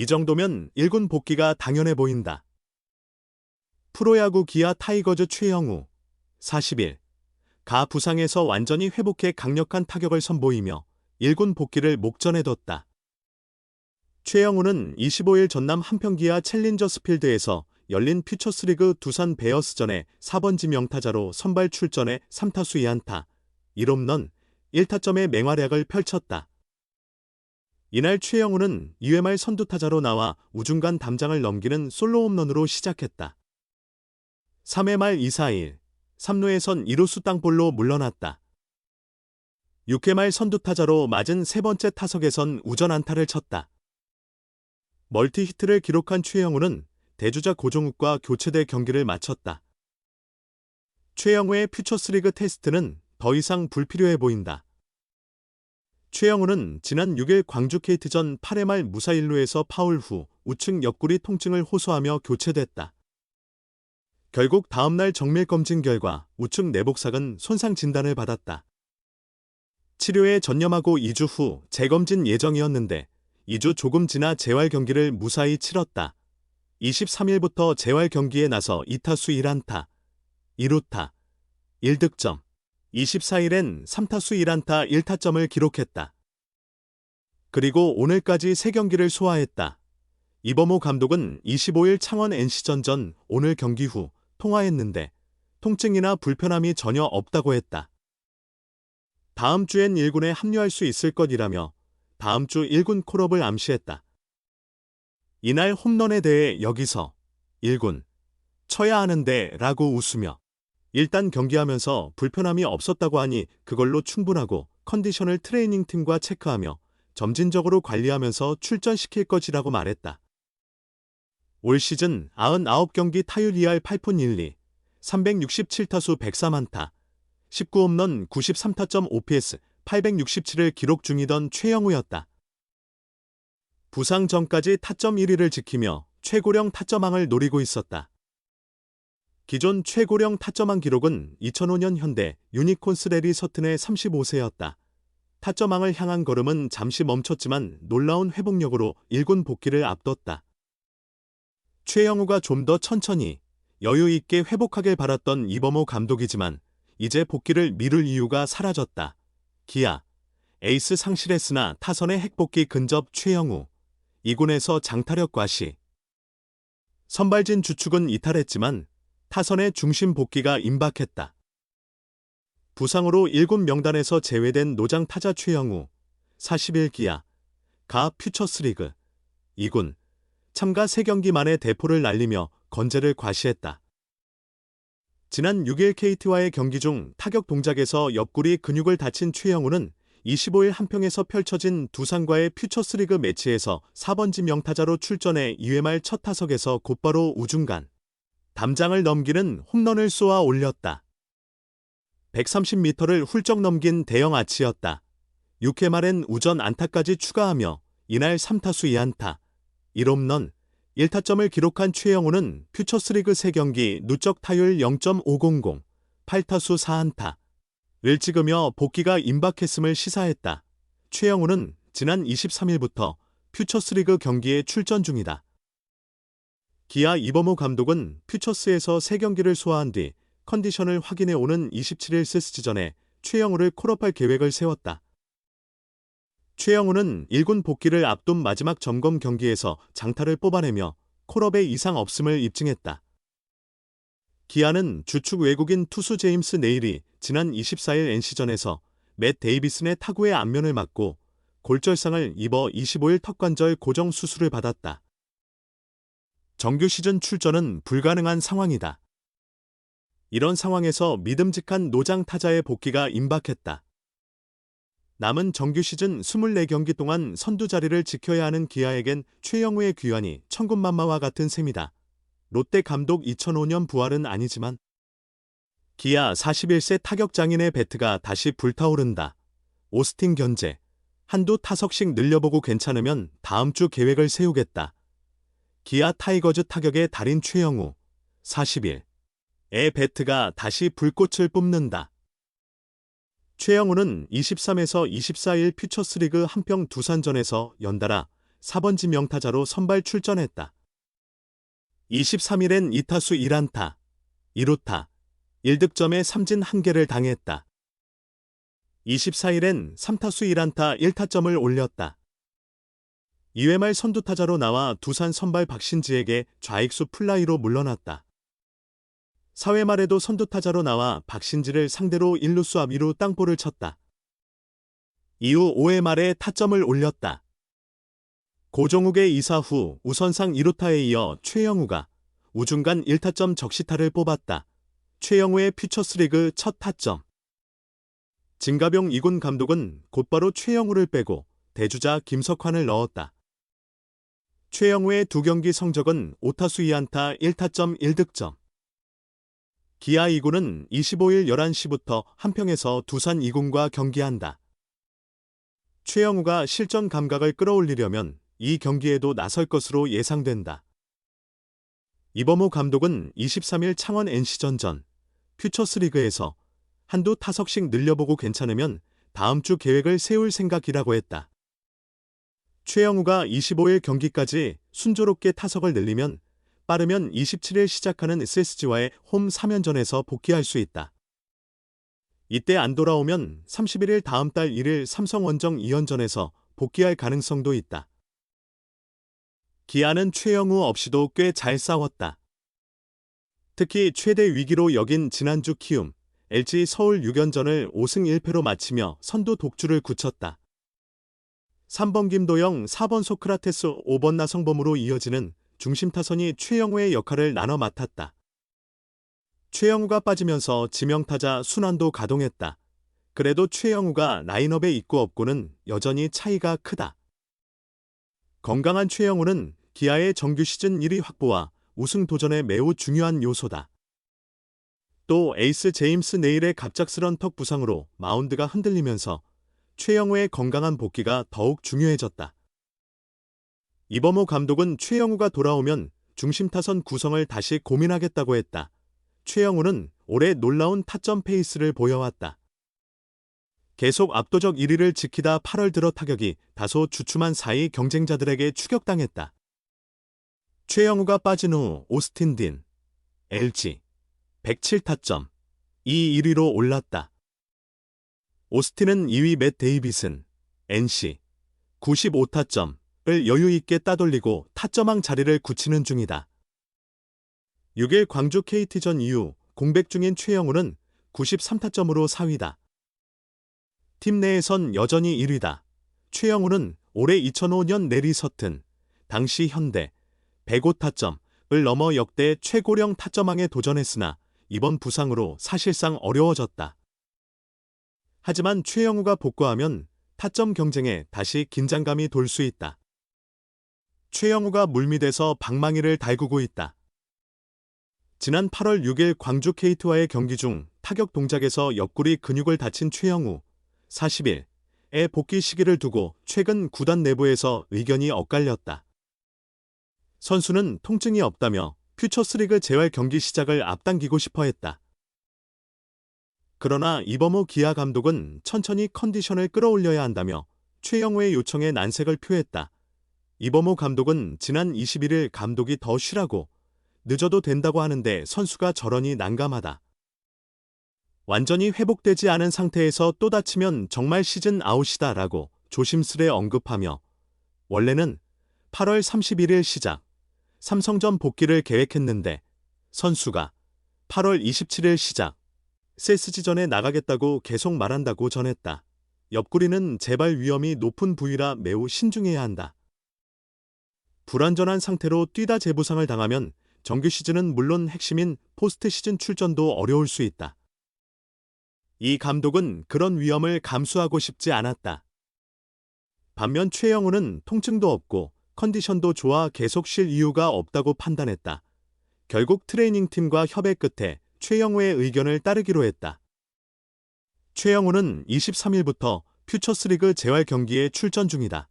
이 정도면 1군 복귀가 당연해 보인다. 프로야구 기아 타이거즈 최영우 40일 가 부상에서 완전히 회복해 강력한 타격을 선보이며 1군 복귀를 목전에 뒀다. 최영우는 25일 전남 한평기아 챌린저스필드에서 열린 퓨처스리그 두산 베어스전에 4번지 명타자로 선발 출전해 3타수 2안타, 1홈런, 1타점의 맹활약을 펼쳤다. 이날 최영우는 2회 말 선두타자로 나와 우중간 담장을 넘기는 솔로 홈런으로 시작했다. 3회 말 2-4-1, 3루에선 2루수 땅볼로 물러났다. 6회 말 선두타자로 맞은 세 번째 타석에선 우전 안타를 쳤다. 멀티히트를 기록한 최영우는 대주자 고종욱과 교체돼 경기를 마쳤다. 최영우의 퓨처스리그 테스트는 더 이상 불필요해 보인다. 최영우는 지난 6일 광주 KT전 8회 말 무사 1루에서 파울 후 우측 옆구리 통증을 호소하며 교체됐다. 결국 다음날 정밀 검진 결과 우측 내복막은 손상 진단을 받았다. 치료에 전념하고 2주 후 재검진 예정이었는데 2주 조금 지나 재활 경기를 무사히 치렀다. 23일부터 재활 경기에 나서 2타수 1안타, 2루타, 1득점, 24일엔 3타수 1안타 1타점을 기록했다. 그리고 오늘까지 3경기를 소화했다. 이범호 감독은 25일 창원 NC전 전 오늘 경기 후 통화했는데 통증이나 불편함이 전혀 없다고 했다. 다음 주엔 1군에 합류할 수 있을 것이라며 다음 주 1군 콜업을 암시했다. 이날 홈런에 대해 여기서 1군 쳐야 하는데 라고 웃으며 일단 경기하면서 불편함이 없었다고 하니 그걸로 충분하고 컨디션을 트레이닝팀과 체크하며 점진적으로 관리하면서 출전시킬 것이라고 말했다. 올 시즌 99경기 타율 2할 8푼 1리, 367타수 103안타, 19홈런 93타점 OPS 867을 기록 중이던 최영우였다. 부상 전까지 타점 1위를 지키며 최고령 타점왕을 노리고 있었다. 기존 최고령 타점왕 기록은 2005년 현대 유니콘스 레리 서튼의 35세였다. 타점왕을 향한 걸음은 잠시 멈췄지만 놀라운 회복력으로 1군 복귀를 앞뒀다. 최영우가 좀 더 천천히 여유 있게 회복하길 바랐던 이범호 감독이지만 이제 복귀를 미룰 이유가 사라졌다. 기아 에이스 상실했으나 타선의 핵복귀 근접 최영우 2군에서 장타력 과시. 선발진 주축은 이탈했지만 타선의 중심 복귀가 임박했다. 부상으로 1군 명단에서 제외된 노장 타자 최영우 40일 기아 가 퓨처스리그 2군 참가 3경기 만에 대포를 날리며 건재를 과시했다. 지난 6일 KT와의 경기 중 타격 동작에서 옆구리 근육을 다친 최영우는 25일 한평에서 펼쳐진 두산과의 퓨처스리그 매치에서 4번지 명타자로 출전해 2회 말 첫 타석에서 곧바로 우중간 담장을 넘기는 홈런을 쏘아 올렸다. 130m를 훌쩍 넘긴 대형 아치였다. 6회 말엔 우전 안타까지 추가하며 이날 3타수 2안타, 1홈런, 1타점을 기록한 최영우는 퓨처스리그 3경기 누적 타율 0.500, 8타수 4안타, 를 찍으며 복귀가 임박했음을 시사했다. 최영우는 지난 23일부터 퓨처스리그 경기에 출전 중이다. 기아 이범호 감독은 퓨처스에서 3경기를 소화한 뒤 컨디션을 확인해 오는 27일 스스지전에 최영우를 콜업할 계획을 세웠다. 최영우는 1군 복귀를 앞둔 마지막 점검 경기에서 장타를 뽑아내며 콜업에 이상 없음을 입증했다. 기아는 주축 외국인 투수 제임스 네일이 지난 24일 NC전에서 맷 데이비슨의 타구의 안면을 맞고 골절상을 입어 25일 턱관절 고정 수술을 받았다. 정규 시즌 출전은 불가능한 상황이다. 이런 상황에서 믿음직한 노장 타자의 복귀가 임박했다. 남은 정규 시즌 24경기 동안 선두 자리를 지켜야 하는 기아에겐 최영우의 귀환이 천군만마와 같은 셈이다. 롯데 감독 2005년 부활은 아니지만 기아 41세 타격장인의 배트가 다시 불타오른다. 오스틴 견제. 한두 타석씩 늘려보고 괜찮으면 다음 주 계획을 세우겠다. 기아 타이거즈 타격의 달인 최영우. 40일. 의 배트가 다시 불꽃을 뿜는다. 최영우는 23에서 24일 퓨처스리그 한평 두산전에서 연달아 4번지 명타자로 선발 출전했다. 23일엔 2타수 1안타, 1루타, 1득점에 삼진 1개를 당했다. 24일엔 3타수 1안타 1타점을 올렸다. 2회 말 선두타자로 나와 두산 선발 박신지에게 좌익수 플라이로 물러났다. 4회 말에도 선두타자로 나와 박신지를 상대로 1루수 앞2루 땅볼을 쳤다. 이후 5회 말에 타점을 올렸다. 고종욱의 2사 후 우선상 2루타에 이어 최영우가 우중간 1타점 적시타를 뽑았다. 최영우의 퓨처스리그 첫 타점. 진가병 2군 감독은 곧바로 최영우를 빼고 대주자 김석환을 넣었다. 최영우의 2경기 성적은 5타수 2안타 1타점 1득점. 기아 2군은 25일 11시부터 한평에서 두산 2군과 경기한다. 최영우가 실전 감각을 끌어올리려면 이 경기에도 나설 것으로 예상된다. 이범호 감독은 23일 창원 NC전전 퓨처스리그에서 한두 타석씩 늘려보고 괜찮으면 다음 주 계획을 세울 생각이라고 했다. 최영우가 25일 경기까지 순조롭게 타석을 늘리면 빠르면 27일 시작하는 SSG와의 홈 3연전에서 복귀할 수 있다. 이때 안 돌아오면 31일 다음 달 1일 삼성 원정 2연전에서 복귀할 가능성도 있다. 기아는 최영우 없이도 꽤 잘 싸웠다. 특히 최대 위기로 여긴 지난주 키움, LG 서울 6연전을 5승 1패로 마치며 선두 독주를 굳혔다. 3번 김도영, 4번 소크라테스, 5번 나성범으로 이어지는 중심 타선이 최영우의 역할을 나눠 맡았다. 최영우가 빠지면서 지명타자 순환도 가동했다. 그래도 최영우가 라인업에 있고 없고는 여전히 차이가 크다. 건강한 최영우는 기아의 정규 시즌 1위 확보와 우승 도전에 매우 중요한 요소다. 또 에이스 제임스 네일의 갑작스런 턱 부상으로 마운드가 흔들리면서 최영우의 건강한 복귀가 더욱 중요해졌다. 이범호 감독은 최영우가 돌아오면 중심 타선 구성을 다시 고민하겠다고 했다. 최영우는 올해 놀라운 타점 페이스를 보여왔다. 계속 압도적 1위를 지키다 8월 들어 타격이 다소 주춤한 4위 경쟁자들에게 추격당했다. 최영우가 빠진 후 오스틴 딘, LG, 107타점, 1위로 올랐다. 오스틴은 2위 맷 데이빗은 NC, 95타점을 여유있게 따돌리고 타점왕 자리를 굳히는 중이다. 6일 광주 KT전 이후 공백 중인 최영우는 93타점으로 4위다. 팀 내에선 여전히 1위다. 최영우는 올해 2005년 내리 서튼, 당시 현대 105타점을 넘어 역대 최고령 타점왕에 도전했으나 이번 부상으로 사실상 어려워졌다. 하지만 최영우가 복구하면 타점 경쟁에 다시 긴장감이 돌 수 있다. 최영우가 물밑에서 방망이를 달구고 있다. 지난 8월 6일 광주 KT와의 경기 중 타격 동작에서 옆구리 근육을 다친 최영우, 40일의 복귀 시기를 두고 최근 구단 내부에서 의견이 엇갈렸다. 선수는 통증이 없다며 퓨처스리그 재활 경기 시작을 앞당기고 싶어 했다. 그러나 이범호 기아 감독은 천천히 컨디션을 끌어올려야 한다며 최영우의 요청에 난색을 표했다. 이범호 감독은 지난 21일 감독이 더 쉬라고 늦어도 된다고 하는데 선수가 저러니 난감하다. 완전히 회복되지 않은 상태에서 또 다치면 정말 시즌 아웃이다 라고 조심스레 언급하며 원래는 8월 31일 시작, 삼성전 복귀를 계획했는데 선수가 8월 27일 시작, SSG전에 나가겠다고 계속 말한다고 전했다. 옆구리는 재발 위험이 높은 부위라 매우 신중해야 한다. 불완전한 상태로 뛰다 재부상을 당하면 정규 시즌은 물론 핵심인 포스트 시즌 출전도 어려울 수 있다. 이 감독은 그런 위험을 감수하고 싶지 않았다. 반면 최영우는 통증도 없고 컨디션도 좋아 계속 쉴 이유가 없다고 판단했다. 결국 트레이닝팀과 협의 끝에 최영우의 의견을 따르기로 했다. 최영우는 23일부터 퓨처스리그 재활 경기에 출전 중이다.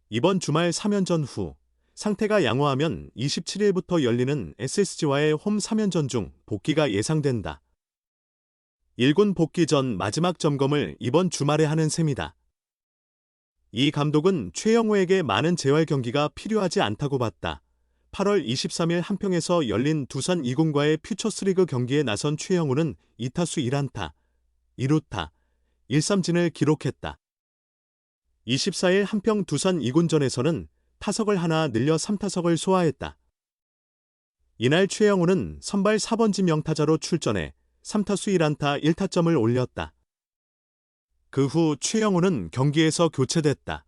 이번 주말 3연전 후 상태가 양호하면 27일부터 열리는 SSG와의 홈 3연전 중 복귀가 예상된다. 1군 복귀 전 마지막 점검을 이번 주말에 하는 셈이다. 이 감독은 최영호에게 많은 재활 경기가 필요하지 않다고 봤다. 8월 23일 한평에서 열린 두산 이군과의 퓨처스리그 경기에 나선 최영호는 2타수 1안타, 1루타, 1삼진을 기록했다. 24일 한평 두산 이군전에서는 타석을 하나 늘려 3타석을 소화했다. 이날 최영호는 선발 4번지 명타자로 출전해 3타수 1안타 1타점을 올렸다. 그 후 최영호는 경기에서 교체됐다.